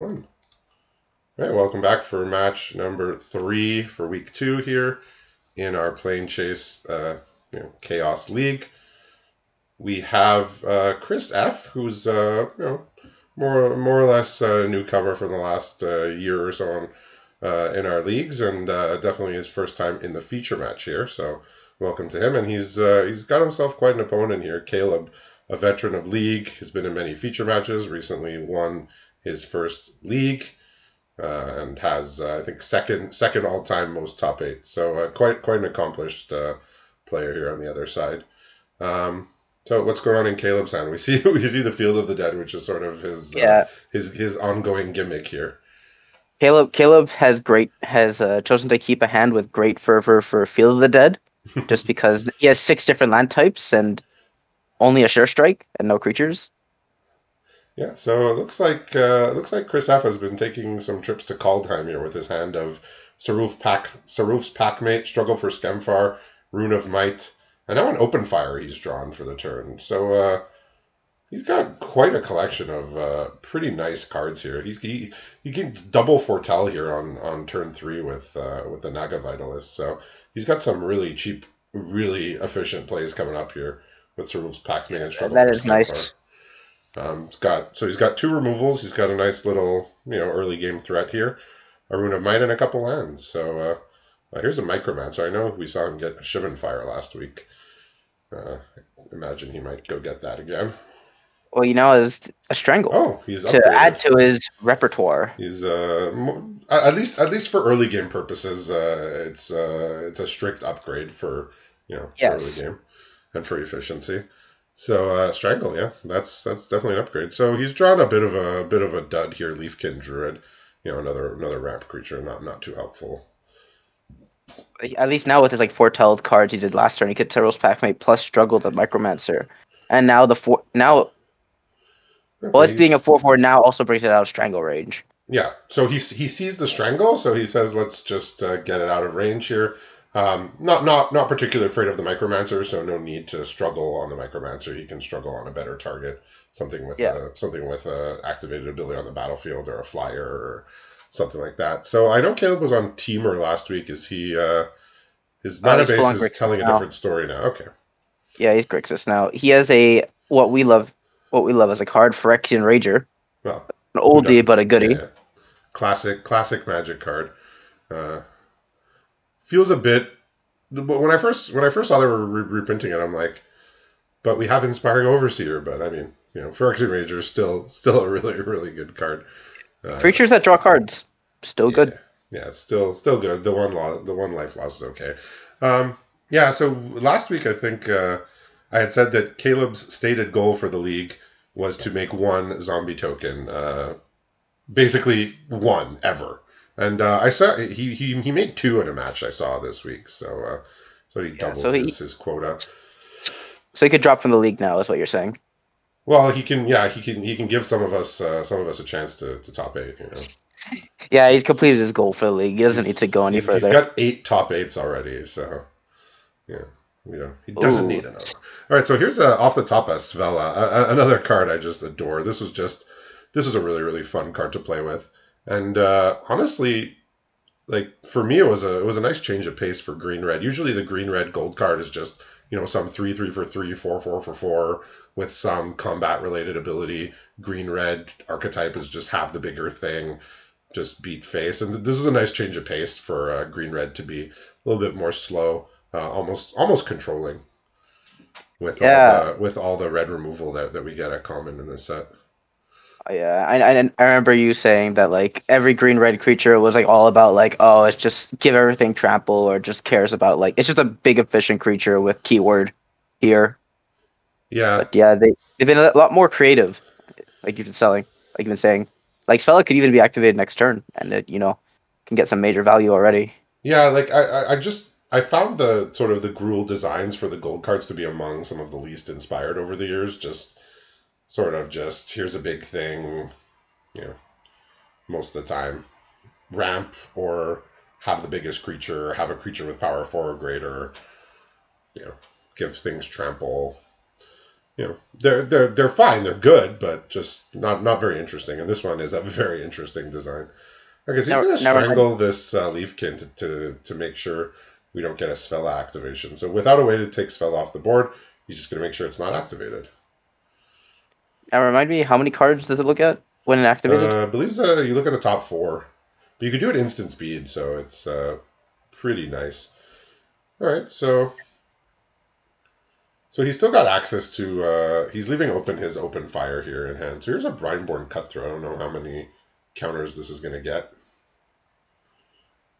All right, welcome back for match number 3 for week 2 here in our Planechase Chaos League. We have Chris F, who's more or less a newcomer for the last year or so in our leagues, and definitely his first time in the feature match here. So welcome to him, and he's got himself quite an opponent here, Caleb, a veteran of League, has been in many feature matches. Recently won his first league and has I think second all time most top eight. So quite an accomplished player here on the other side. So what's going on in Caleb's hand? We see the Field of the Dead, which is sort of Yeah, his ongoing gimmick here. Caleb has chosen to keep a hand with great fervor for Field of the Dead, just because he has 6 different land types and only a sure strike and no creatures. Yeah, so it looks like Chris F has been taking some trips to Kaldheim here with his hand of Saruf's Packmate, Struggle for Skemfar, Rune of Might, and now an Open Fire he's drawn for the turn. So he's got quite a collection of pretty nice cards here. He can double foretell here on turn 3 with the Naga Vitalist. So he's got some really cheap, really efficient plays coming up here with Saruf's Packmate and Struggle That for is Skemfar. nice. He's got 2 removals. He's got a nice little early game threat here, a Rune of Might and a couple lands. So here's a Micromancer. I know we saw him get a Shivan Fire last week. Imagine he might go get that again. Well, is a strangle Oh, he's to add upgraded. to his repertoire. He's at least for early game purposes, it's a strict upgrade for early Yes, game and for efficiency. So Strangle, yeah, that's definitely an upgrade. So he's drawn a bit of a dud here, Leafkin Druid. Another ramp creature, not too helpful. at least now with his like foretelled cards he did last turn, he could Tyrell's Packmate plus struggle the Micromancer, and now it's Okay, being a 4/4 now also brings it out of strangle range. yeah. So he sees the Strangle, so he says, let's just get it out of range here. Not particularly afraid of the Micromancer, so no need to struggle on the Micromancer. He can struggle on a better target, Yeah, something with a activated ability on the battlefield or a flyer or something like that. So I know Caleb was on Teamer last week. Is he? His mana he's full base on is Grixis telling a now. different story now. Okay. Yeah, he's Grixis now. He has a what we love as a card, Phyrexian Rager, Well, an who oldie doesn't? but a Yeah, goodie. yeah. Classic Magic card. Uh, Feels a bit. But when I first saw they were reprinting it, I'm like, but we have Inspiring Overseer. But I mean, Phyrexian Ranger is still a really really good card. Uh, Creatures that draw cards, still yeah, good. yeah, it's still good. The one life loss is okay. Um, yeah. So last week I think I had said that Caleb's stated goal for the league was to make one zombie token, basically one ever. And I saw he made 2 in a match I saw this week, so he Yeah, doubled his quota. so he could drop from the league now, is what you're saying. Well, he can give some of us a chance to top 8. Yeah, he's He's completed his goal for the league. He doesn't need to go any he's further. got 8 top 8s already, so yeah. He doesn't Ooh, need another one. All right, so here's off the top a Svella, another card I just adore. This was a really really fun card to play with, and honestly, like for me, it was a nice change of pace for green red. Usually, the green red gold card is just some 3 3 for 3, 4 4 for 4 with some combat related ability. Green red archetype is just have the bigger thing, just beat face. And this is a nice change of pace for green red to be a little bit more slow, almost controlling yeah, with all the red removal that we get at common in this set. yeah. I remember you saying that like every green red creature was like all about like, oh, it's just give everything trample, or just cares about like it's just a big efficient creature with keyword here. Yeah, But yeah, they've been a lot more creative, like you've been saying. Like Spella could even be activated next turn, and it can get some major value already. yeah. Like I found the sort of the Gruul designs for the gold cards to be among some of the least inspired over the years. Just sort of just here's a big thing, you know, most of the time ramp or have the biggest creature, have a creature with power 4 or greater, you know, gives things trample. they're fine. They're good, but just not very interesting. And this one is a very interesting design. Okay, so he's Never, going to never mind. strangle this Leafkin to make sure we don't get a Sfella activation. So without a way to take Sfella off the board, he's just going to make sure it's not activated. Now remind me, how many cards does it look at when activated? I believe you look at the top four, but you can do it instant speed, so it's pretty nice. All right, so he's still got access to. He's leaving open his open fire here in hand. So here's a Brineborn Cutthroat. I don't know how many counters this is going to get.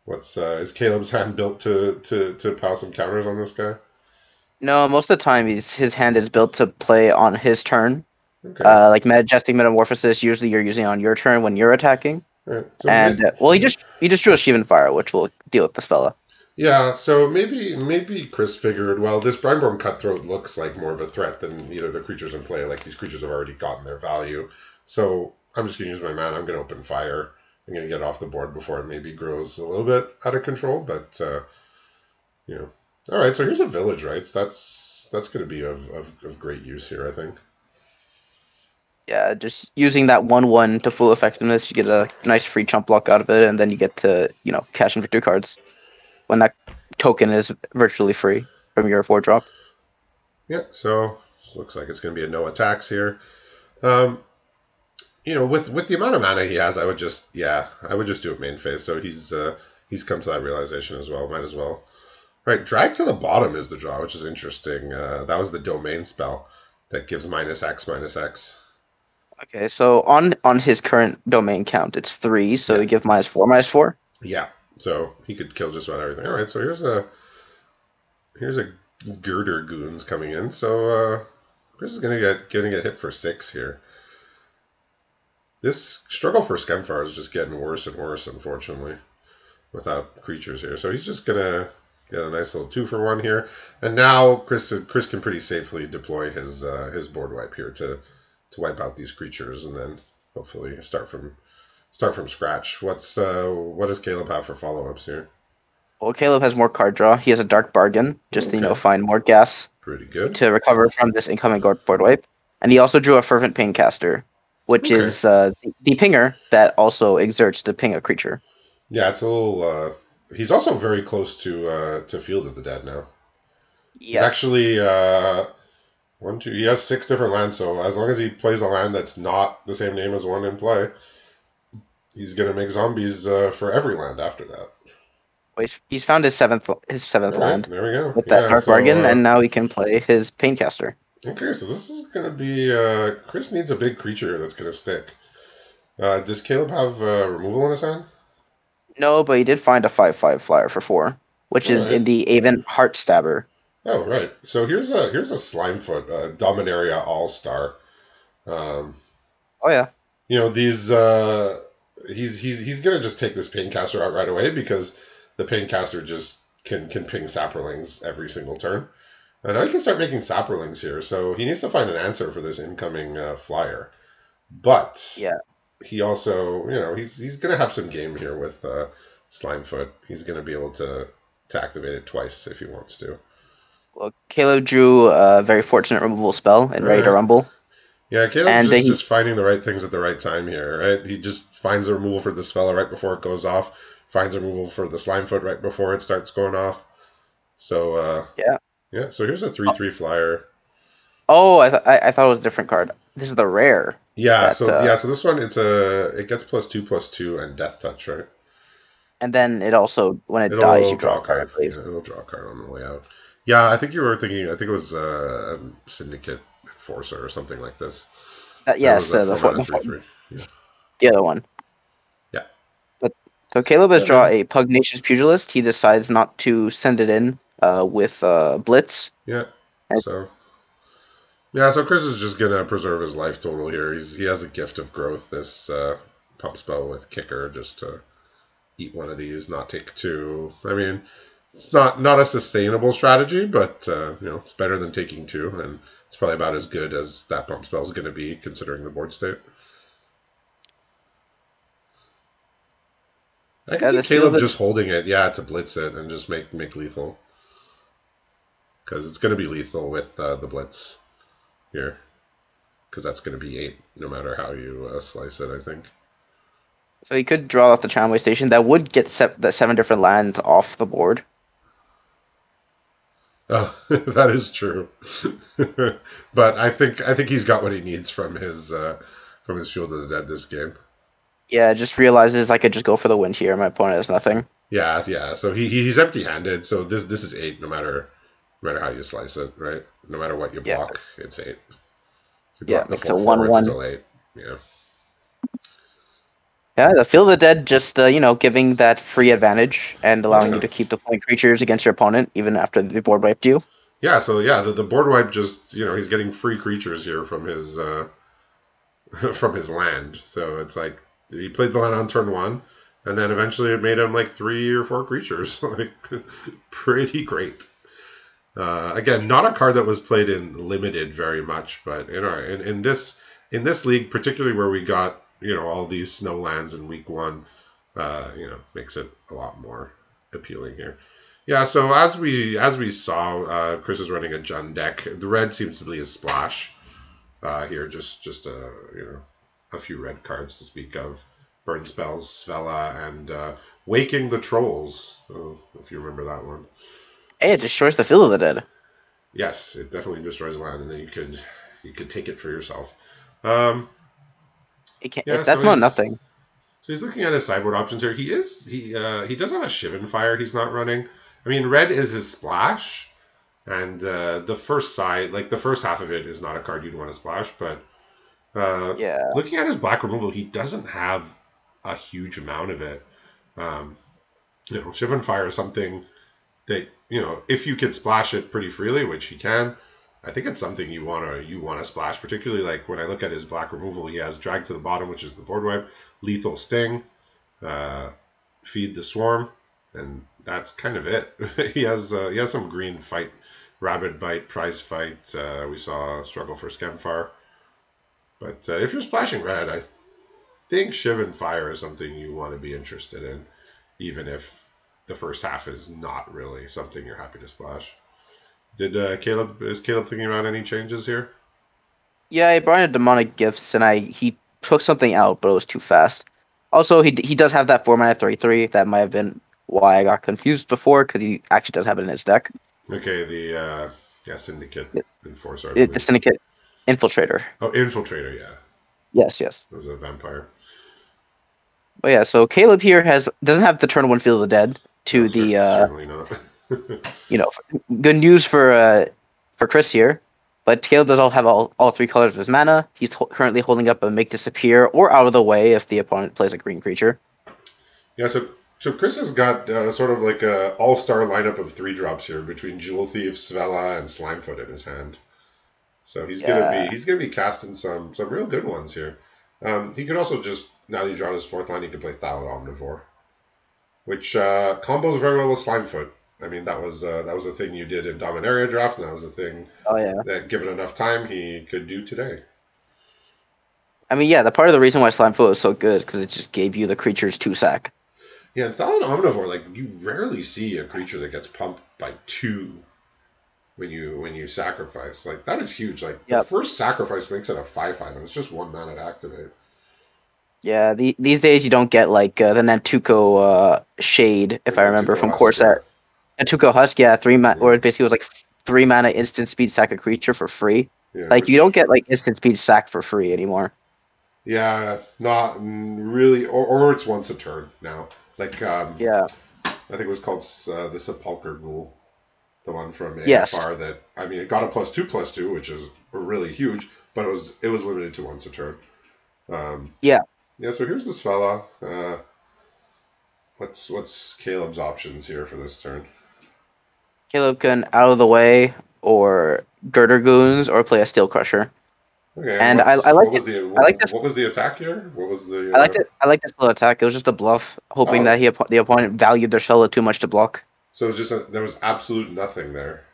What's is Caleb's hand built to pile some counters on this guy? No, most of the time his hand is built to play on his turn. Okay, Like Majestic Metamorphosis, usually you're using on your turn when you're attacking. all right. So And well, he just drew a Shivan Fire, which will deal with this fella. yeah, so maybe Chris figured, well, this Brineborn Cutthroat looks like more of a threat than either the creatures in play. Like these creatures have already gotten their value, so I'm just gonna use my mana. I'm gonna open fire. I'm gonna get off the board before it maybe grows a little bit out of control. But you know, all right. So here's a Village Rites. That's gonna be of great use here, I think. Yeah, just using that 1/1 to full effectiveness, you get a nice free chump block out of it, and then you get to cash in for 2 cards when that token is virtually free from your 4 drop. Yeah. So looks like it's gonna be a no attacks here. With the amount of mana he has, I would just do it main phase. So he's come to that realization as well. Might as well. Right, drag to the bottom is the draw, which is interesting. That was the domain spell that gives -X. Okay, so on his current domain count, it's 3, so Yeah, you give -4/-4. yeah. So he could kill just about everything. All right, so here's a girder goons coming in. So Chris is gonna get hit for 6 here. This struggle for Skemfar is just getting worse and worse, unfortunately, without creatures here. So he's just gonna get a nice little 2-for-1 here, and now Chris can pretty safely deploy his board wipe here to wipe out these creatures, and then hopefully start from scratch. What does Caleb have for follow ups here? Well, Caleb has more card draw. He has a Dark Bargain, just to, Okay, find more gas pretty good. to recover from this incoming board wipe. And he also drew a Fervent Paincaster, which Okay, is the pinger that also exerts to ping a creature. yeah, it's a little. He's also very close to Field of the Dead now. He's Yes. actually one, two. He has 6 different lands, so as long as he plays a land that's not the same name as one in play, he's gonna make zombies for every land after that. Well, he's found his seventh All right, land there we go. with that Yeah, Dark so Bargain, and now he can play his Paincaster. okay, so this is gonna be Chris needs a big creature that's gonna stick. Does Caleb have removal in his hand? No, but he did find a 5/5 flyer for 4, which All is right. in the Aven Heartstabber. Oh, right. So here's a Slimefoot, Dominaria All Star. Um, Oh yeah. these he's gonna just take this Paincaster out right away because the Paincaster just can ping Saprolings every single turn. And now he can start making Saprolings here. So he needs to find an answer for this incoming flyer. But Yeah. he also, he's gonna have some game here with Slimefoot. He's gonna be able to activate it twice if he wants to. Well, Caleb drew a very fortunate removal spell in All Ready to right. Rumble, Yeah, Caleb's and just he just finding the right things at the right time here, right? He just finds the removal for this fella right before it goes off. Finds a removal for the Slimefoot right before it starts going off. So yeah. yeah, so here's a 3/3 flyer. Oh, I thought it was a different card. This is the rare Yeah, that, so this one it gets +2/+2 and Death Touch, right? and then it also when it dies It'll you draw draw a a card, I card. believe. Yeah, it'll draw a card on the way out. Yeah, I think you were thinking. I think it was Syndicate Enforcer or something like this. That Yes, was a the 4 mana 3/3. Yeah, the other one. yeah, But so Caleb has yeah, draw man. a Pugnacious Pugilist. He decides not to send it in with Blitz. Yeah. And, So so Chris is just gonna preserve his life total here. He has a gift of growth. This pump spell with Kicker just to eat one of these, not take 2. I mean, it's not a sustainable strategy, but it's better than taking 2, and it's probably about as good as that pump spell is going to be considering the board state. I can yeah, see this Field Caleb of just holding it, yeah, to blitz it and just make lethal because it's going to be lethal with the blitz. here, because that's going to be 8 no matter how you slice it, I think. So he could draw off the tramway station. That would get the 7 different lands off the board. Oh, that is true. But I think he's got what he needs from his Field of the Dead this game. Yeah, just realizes I could just go for the win here. My opponent has nothing. Yeah, yeah. So he's empty handed. So this is 8 no matter how you slice it, right? No matter what you Yeah, block, it's 8. If you yeah, block the makes a 4/4, it's one-one. still 8. Yeah. Yeah, the Field of the Dead just giving that free advantage and allowing you Yeah. to keep the point creatures against your opponent even after the board wiped you. Yeah, so yeah, the board wipe just he's getting free creatures here from his from his land. So it's like he played the land on turn 1, and then eventually it made him like 3 or 4 creatures. Like pretty great. Again, not a card that was played in limited very much, but in this league, particularly where we got all these snow lands in week 1, makes it a lot more appealing here. Yeah, so as we saw, Chris is running a Jund deck. The red seems to be a splash here, just a few red cards to speak of. Burn spells, Svella, and Waking the Trolls. If you remember that one. Hey, it destroys the Field of the Dead. Yes, it definitely destroys land, and then you could take it for yourself. Um, It can, yeah, if that's not nothing. so he's looking at his sideboard options here. He does have a Shivan Fire. He's not running. I mean, red is his splash, and the first side, like the first half of it, is not a card you'd want to splash. But Yeah, looking at his black removal, he doesn't have a huge amount of it. Um, Shivan Fire is something that if you could splash it pretty freely, which he can, I think it's something you wanna splash. Particularly like when I look at his black removal, he has Drag to the Bottom, which is the board wipe, Lethal Sting, uh, Feed the Swarm, and that's kind of it. He has some green fight, Rabid Bite, Prize Fight. We saw Struggle for Scamfire, but if you're splashing red, I think Shiv and Fire is something you want to be interested in, even if the first half is not really something you're happy to splash. Did Caleb is Caleb thinking about any changes here? yeah. He brought in demonic gifts, and he took something out, but it was too fast. Also, he does have that 4 mana 3/3. That might have been why I got confused before, because he actually does have it in his deck. Okay, the Syndicate It, Enforcer, I the believe. Syndicate Infiltrator. Oh, Infiltrator, yeah, Yes, yes. it was a vampire. But yeah, so Caleb here doesn't have the turn one Field of the Dead No, to the certainly not. you know good news for Chris here. But Caleb does all have all 3 colors of his mana. He's currently holding up a Make Disappear or Out of the Way if the opponent plays a green creature. Yeah, so Chris has got sort of like a all-star lineup of 3 drops here between Jewel Thief, Svella, and Slimefoot in his hand. So Yeah, he's gonna be casting some real good ones here. He could also just, now that he drawn his 4th line, he could play Thallid Omnivore, which combos very well with Slimefoot. I mean, that was a thing you did in Dominaria draft, and that was a thing oh yeah. that, given enough time, he could do today. I mean, yeah, the part of the reason why Slimefoot was so good is because it just gave you the creatures 2 sack. Yeah, in Thallid Omnivore, like you rarely see a creature that gets pumped by 2 when you sacrifice. Like that is huge. Like the Yep. first sacrifice makes it a 5/5, and it's just 1 mana to activate. Yeah, these days you don't get like the Nantuko Shade, Or if I remember Nantuko from Husk, core yeah. set. Nantuko Husk, yeah, 3 mana, or Yeah, it basically was like 3 mana instant speed sack a creature for free. yeah, Like you don't which get like instant speed sack for free anymore. yeah, not really, or it's once a turn now. Like Yeah. I think it was called the Sepulchre Ghoul, the one from Yes. AFR. That I mean, it got a +2/+2, which is really huge, but it was limited to once a turn. Um, Yeah. yeah, so here's this fella. What's Caleb's options here for this turn? Caleb can out of the way or Girder Goons or play a Steel Crusher. Okay, and And I what like was it. the I like this. what was the attack here? What was I like the? it. I like this little attack. It was just a bluff, hoping Oh, that the opponent valued their Shella too much to block. so it was there was absolute nothing there.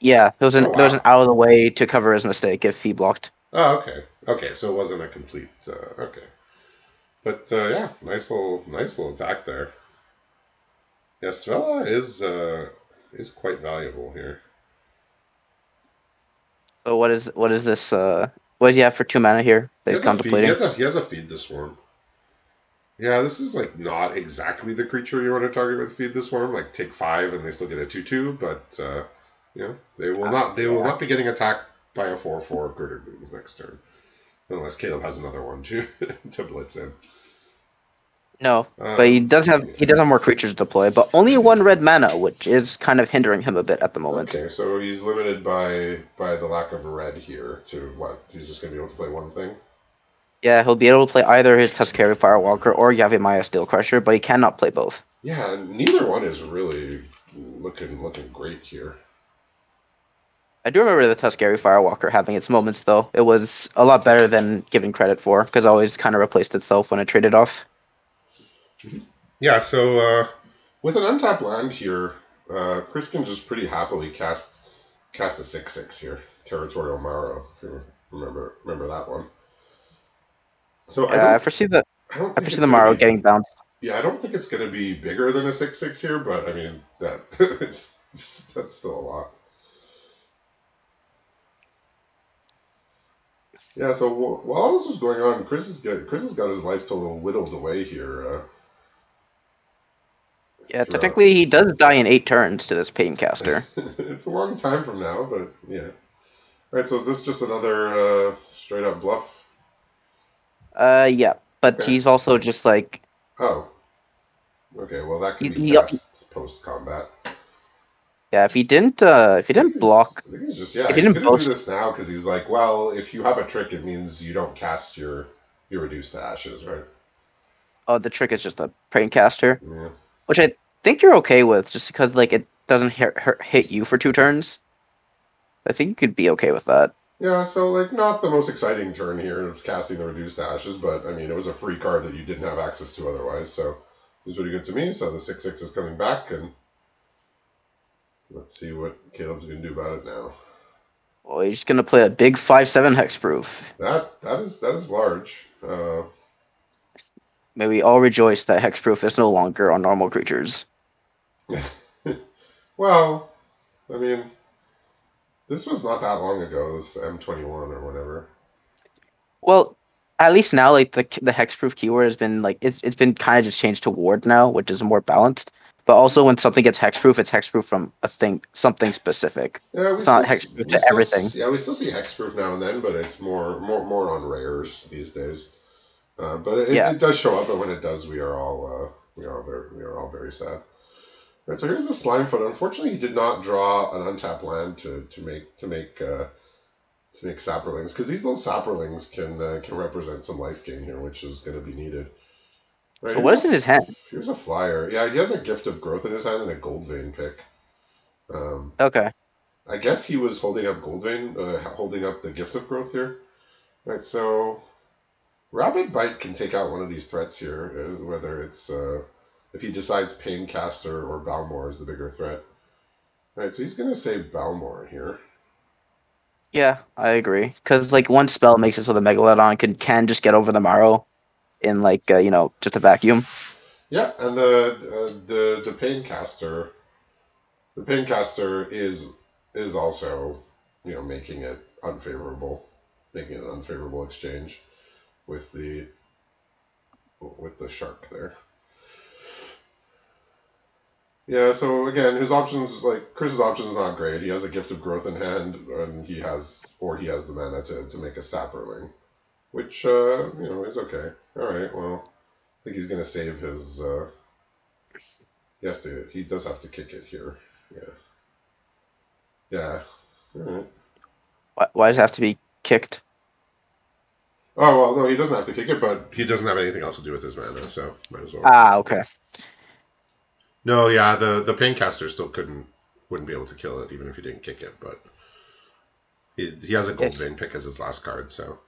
Yeah, Oh there was an wow. out of the way to cover his mistake if he blocked. Oh okay. Okay, so it wasn't a complete. Okay, but yeah, nice little attack there. Yeah, Svella is quite valuable here. So what is this? What does he have for 2 mana here that He he's has a feed. He contemplating? has he has a feed this swarm. Yeah, this is like not exactly the creature you want to target with feed the swarm. Like take 5 and they still get a 2/2, but they will Yeah. not be getting attacked by a 4/4 Critter Goons next turn unless Caleb has another one to to blitz in. No, but Um, he does have more creatures to deploy, but only 1 red mana, which is kind of hindering him a bit at the moment. okay, so he's limited by the lack of red here to what? He's just going to be able to play one thing. Yeah, he'll be able to play either his Tuskeri Firewalker or Yavimaya Steel Crusher, but he cannot play both. Yeah, neither one is really looking great here. I do remember the Tuskeri Firewalker having its moments, though. It was a lot better than given credit for, because it always kind of replaced itself when it traded off. Yeah, so with an untapped land here, Chris can just pretty happily cast a 6/6 here, Territorial Marrow, if you remember that one. So Yeah, I don't I think foresee it's the gonna Morrow be getting bounced. yeah, I don't think it's gonna be bigger than a 6/6 here, but I mean that that's still a lot. Yeah, so while all this was going on, Chris has got his life total whittled away here Yeah, throughout. technically he does die in 8 turns to this Paincaster. It's a long time from now, but yeah. All right, so is this just another straight up bluff? Yeah, but Okay. he's also just like Oh, okay. Well, that can be he cast post combat. yeah, if he didn't block, I think he's just if yeah. he He's didn't gonna do boast. this now because he's like, well, if you have a trick, it means you don't cast your reduced to ashes, right? Oh, the trick is just a Paincaster, Yeah. which I think you're okay with, just because like it doesn't hit you for 2 turns. I think you could be okay with that. Yeah, so like not the most exciting turn here of casting the reduced to ashes, but I mean it was a free card that you didn't have access to otherwise, so seems pretty good to me. So the 6/6 is coming back, and let's see what Caleb's gonna do about it now. Well, he's just gonna play a big 5/7 hexproof. That is large. May we all rejoice that hexproof is no longer on normal creatures. Well, I mean, this was not that long ago. This M21 or whatever. Well, at least now, like the hexproof keyword has been like it's been kind of just changed to ward now, which is more balanced. But also, when something gets hexproof, it's hexproof from a thing, something specific. Yeah, It's not hexproof to everything. we still see hexproof now and then, but it's more on rares these days. But Yeah. it does show up, and when it does, we are all very sad. Right, so here's the Slimefoot. Unfortunately, he did not draw an untapped land to make saprolings because these little saprolings can represent some life gain here, which is going to be needed. Right, So what is in his hand? here's a flyer. Yeah, he has a gift of growth in his hand and a gold vein pick. Okay. I guess he was holding up holding up the gift of growth here. Right, so Rapid Bite can take out one of these threats here, whether it's if he decides Paincaster or Balmor is the bigger threat. Right, so he's gonna say Balmor here. Yeah, I agree. Because like one spell makes it so the Megalodon can just get over the Morrow in like just a vacuum. Yeah, and the Paincaster is also making it unfavorable, making it an unfavorable exchange with the shark there. Yeah, so again, his options like Chris's options is not great. He has a gift of growth in hand, and he has the mana to make a sapperling, which is okay. All right, well, I think he's gonna save his. He has to. He does have to kick it here. Yeah, yeah. All right. Why does it have to be kicked? Oh well, no, he doesn't have to kick it, but he doesn't have anything else to do with his mana, so might as well. Ah, okay. No, yeah, the Paincaster still wouldn't be able to kill it even if he didn't kick it, but he has a gold It's vein pick as his last card, so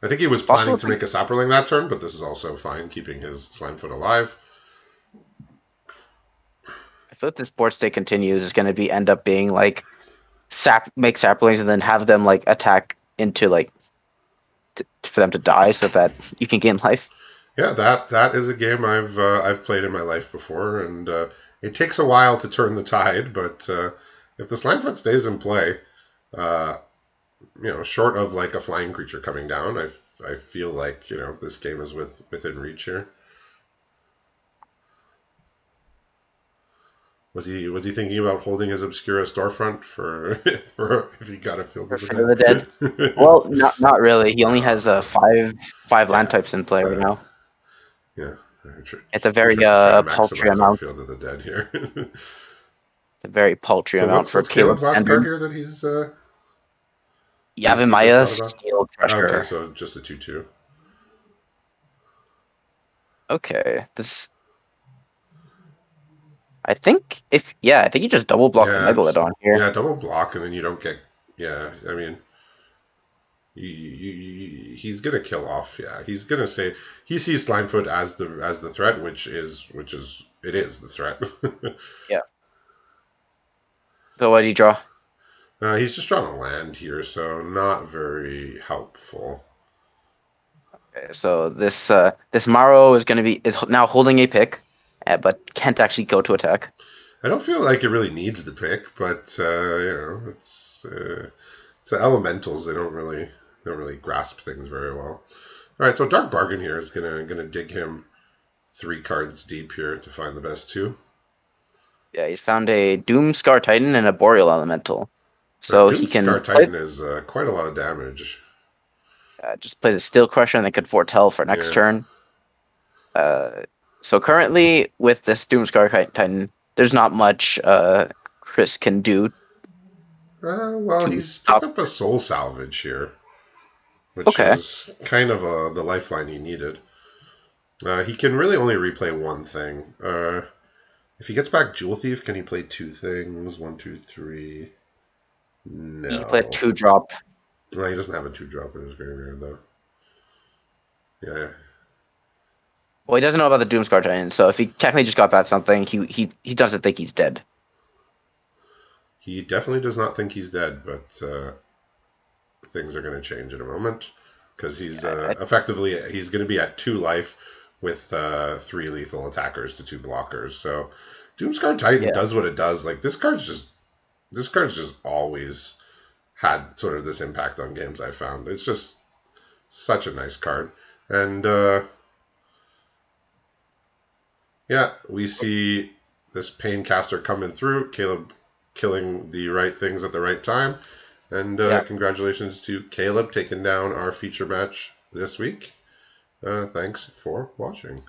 I think he was planning possible. to make a Sapperling that turn, but this is also fine, keeping his Slimefoot alive. I feel like this board state continues is going to be end up being like make saplings and then have them like attack into like for them to die so that you can gain life. Yeah, that is a game I've played in my life before, and it takes a while to turn the tide. But if the Slimefoot stays in play, short of like a flying creature coming down, I feel like this game is within reach here. Was he thinking about holding his Obscura storefront for for if he got a Field of For the Fear of the Dead. Dead? Well, not really. He only has five land Yeah, types in play it's right now. yeah. I'm It's a try, very trying to paltry maximize our amount. Field of the Dead here. A very paltry So amount for what's Caleb Caleb's last card Standard. here that he's deeply Yavimaya thought about? Steel Okay, Crusher. so just a 2/2. Okay, this I think you just double block the Yeah, Megalodon here. yeah, double block, and then you don't get. Yeah, I mean, he's gonna kill off. Yeah, he's gonna say he sees Slimefoot as the threat, which is it is the threat. Yeah. So what do you draw? He's just trying to land here, so not very helpful. Okay, so this Maro is now holding a pick, but can't actually go to attack. I don't feel like it really needs the pick, but it's the elementals. They don't really grasp things very well. All right, so Dark Bargain here is gonna dig him 3 cards deep here to find the best two. Yeah, he's found a Doomscar Titan and a Boreal Elemental, Right, so he can Doomscar Titan is quite a lot of damage. just play the Steel Crusher and they could foretell for next Yeah. turn. Uh, so currently with this Doomscar Titan, there's not much Chris can do Well, to he's picked stop. up a Soul Salvage here, which Okay, is kind of the lifeline he needed. He can really only replay one thing. If he gets back Jewel Thief, can he play 2 things? One, two, three. he can play a No. 2-drop. Well, he doesn't have a 2-drop in his graveyard, though. Yeah. Well, he doesn't know about the Doomscar Titan, so if he technically just got back something, he doesn't think he's dead. He definitely does not think he's dead, but things are going to change in a moment. Because he's Yeah, he's going to be at 2 life with 3 lethal attackers to 2 blockers. So Doomscar Titan yeah, does what it does. Like this card's just always had sort of this impact on games. I found it's just such a nice card, and yeah, we see this Paincaster coming through. Caleb killing the right things at the right time, and yeah. congratulations to Caleb taking down our feature match this week. Thanks for watching.